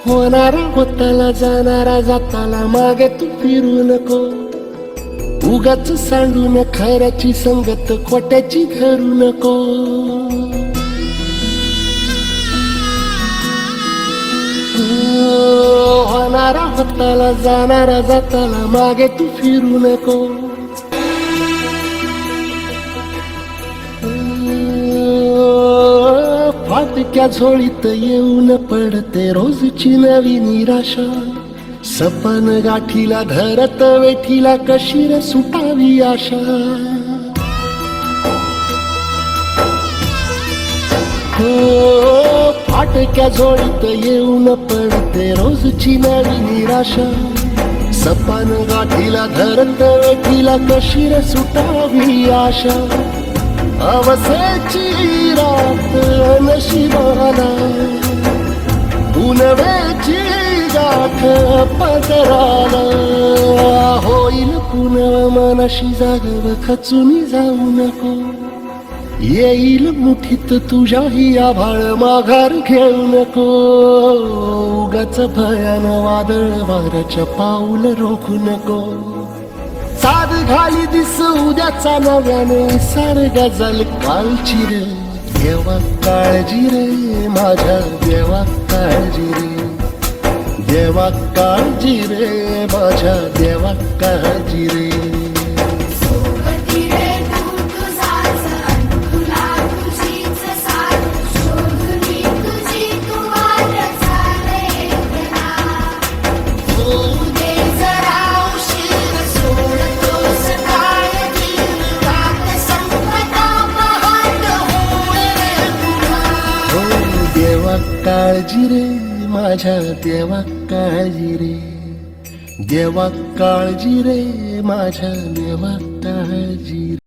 होणारा होताला जाणारा जाताला मागे तू फिरू नको. उगाच सांडून खऱ्याची संगत खोट्याची धरू नको. होणारा होताला जाणारा जाताला मागे तू फिरू नको. फाटक्या झोळीत येऊन पडते रोजची नवी निराशा. सपन गाठीला धरत वेठीला कशी रे सुटावी आशा. हो फाटक्या झोळीत येऊन पडते रोजची नवी निराशा. सपन गाठीला धरत वेठीला कशी रे सुटावी आशा. अवसेची रात नशिबाला उन्हाची गाठ पदराला. होईल पुन्हा मनाशी जागव खचून जाऊ नको. येईल मुठीत तुझ्याही आभाळ माघार घेऊ नको. उगाच भयान वादळ वाऱ्याच्या पाऊल रोखू नको. साध घाली दिस उद्याचा नव्याने सारं गजल कालची रे. देवा काळजी रे माझ्या देवा काळजी रे. देवा काळजी रे माझ्या देवा काळजी रे. देवा काळजी रे माझ्या देवा काळजी रे. देवा काळजी रे माझ्या देवा काळजी रे.